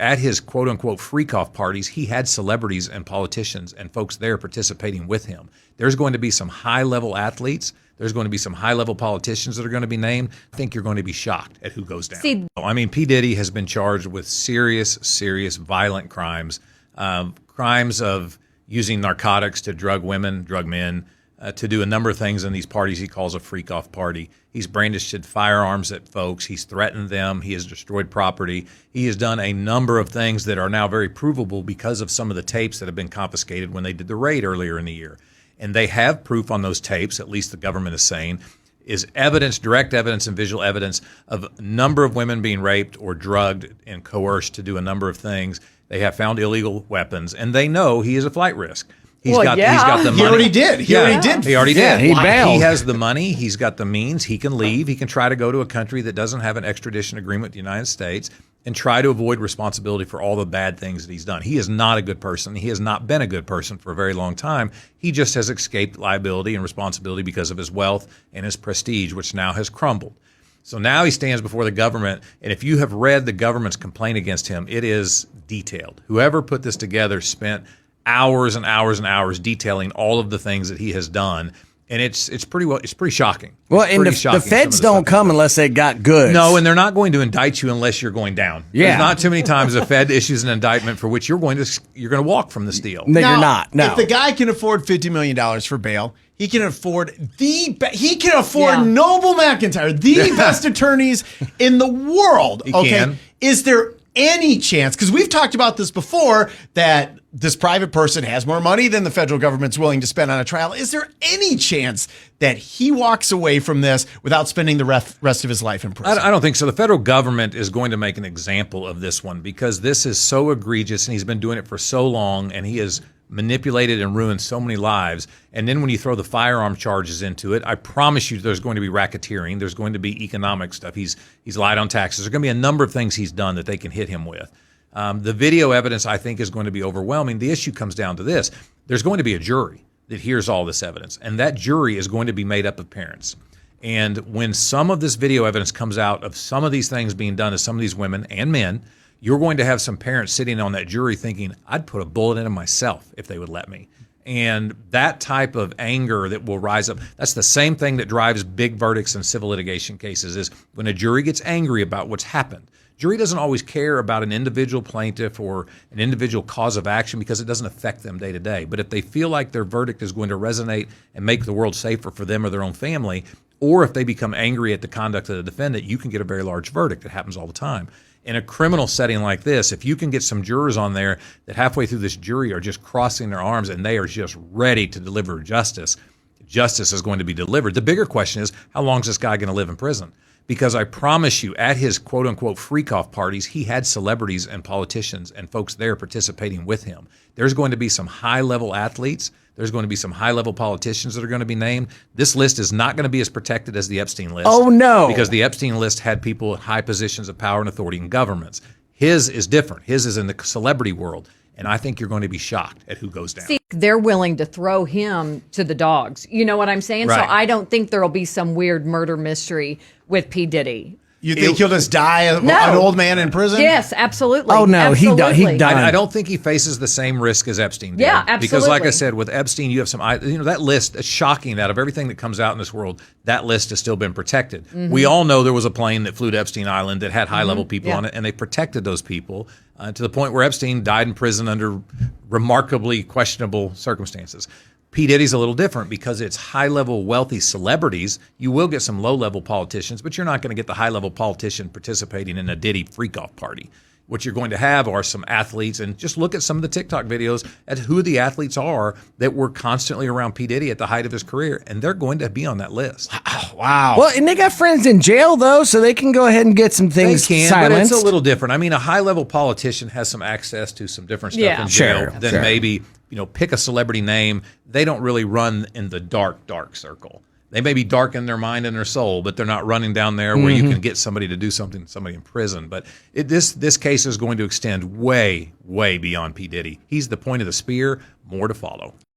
at his quote-unquote freak-off parties, he had celebrities and politicians and folks there participating with him. There's going to be some high-level athletes. There's going to be some high-level politicians that are going to be named. I think you're going to be shocked at who goes down. I mean, P. Diddy has been charged with serious, violent crimes, crimes of using narcotics to drug women, drug men, to do a number of things in these parties he calls a freak-off party. He's brandished firearms at folks. He's threatened them. He has destroyed property. He has done a number of things that are now very provable because of some of the tapes that have been confiscated when they did the raid earlier in the year. And they have proof on those tapes, at least the government is saying, is evidence, direct evidence and visual evidence of a number of women being raped or drugged and coerced to do a number of things. They have found illegal weapons, and they know he is a flight risk. He's got the money. He already did. He already did. He bailed. He has the money. He's got the means. He can leave. He can try to go to a country that doesn't have an extradition agreement with the United States and try to avoid responsibility for all the bad things that he's done. He is not a good person. He has not been a good person for a very long time. He just has escaped liability and responsibility because of his wealth and his prestige, which now has crumbled. So now he stands before the government, and if you have read the government's complaint against him, it is detailed. Whoever put this together spent hours and hours and hours detailing all of the things that he has done, and it's pretty shocking. Well, and the feds don't come unless they got goods. No, and they're not going to indict you unless you're going down. Yeah. There's not too many times a Fed issues an indictment for which you're going to walk from this deal. No, you're not. No. If the guy can afford $50 million for bail, he can afford Noble McIntyre, the best attorneys in the world. He can. Is there any chance, because we've talked about this before, that this private person has more money than the federal government's willing to spend on a trial? Is there any chance that he walks away from this without spending the rest of his life in prison? I don't think so. The federal government is going to make an example of this one because this is so egregious, and he's been doing it for so long, and he has manipulated and ruined so many lives. And then when you throw the firearm charges into it, I promise you there's going to be racketeering. There's going to be economic stuff. He's lied on taxes. There's going to be a number of things he's done that they can hit him with. The video evidence, I think, is going to be overwhelming. The issue comes down to this. There's going to be a jury that hears all this evidence, and that jury is going to be made up of parents. And when some of this video evidence comes out of some of these things being done to some of these women and men, you're going to have some parents sitting on that jury thinking, I'd put a bullet in them myself if they would let me. And that type of anger that will rise up, that's the same thing that drives big verdicts in civil litigation cases, is when a jury gets angry about what's happened. Jury doesn't always care about an individual plaintiff or an individual cause of action because it doesn't affect them day to day. But if they feel like their verdict is going to resonate and make the world safer for them or their own family, or if they become angry at the conduct of the defendant, you can get a very large verdict. It happens all the time. In a criminal setting like this, if you can get some jurors on there that halfway through this jury are just crossing their arms and they are just ready to deliver justice, justice is going to be delivered. The bigger question is, how long is this guy going to live in prison? Because I promise you, at his quote-unquote freak-off parties, he had celebrities and politicians and folks there participating with him. There's going to be some high-level athletes. There's going to be some high-level politicians that are going to be named. This list is not going to be as protected as the Epstein list. Oh, no. Because the Epstein list had people in high positions of power and authority in governments. His is different. His is in the celebrity world. And I think you're going to be shocked at who goes down. See, they're willing to throw him to the dogs. You know what I'm saying? Right. So I don't think there'll be some weird murder mystery with P. Diddy. You think he'll just die an old man in prison? Yes, absolutely. Oh, no, he died. I don't think he faces the same risk as Epstein did. Yeah, absolutely. Because like I said, with Epstein, you have that list is shocking. Out of everything that comes out in this world, that list has still been protected. Mm-hmm. We all know there was a plane that flew to Epstein Island that had high-level people on it, and they protected those people to the point where Epstein died in prison under remarkably questionable circumstances. P. Diddy's a little different because it's high-level wealthy celebrities. You will get some low-level politicians, but you're not going to get the high-level politician participating in a Diddy freak-off party. What you're going to have are some athletes, and just look at some of the TikTok videos at who the athletes are that were constantly around P. Diddy at the height of his career, and they're going to be on that list. Wow. Well, and they got friends in jail, though, so they can go ahead and get some things silenced. But it's a little different. I mean, a high-level politician has some access to some different stuff in jail than maybe, pick a celebrity name. They don't really run in the dark circle. They may be dark in their mind and their soul, but they're not running down there where you can get somebody to do something, somebody in prison. But this case is going to extend way, way beyond P. Diddy. He's the point of the spear, more to follow.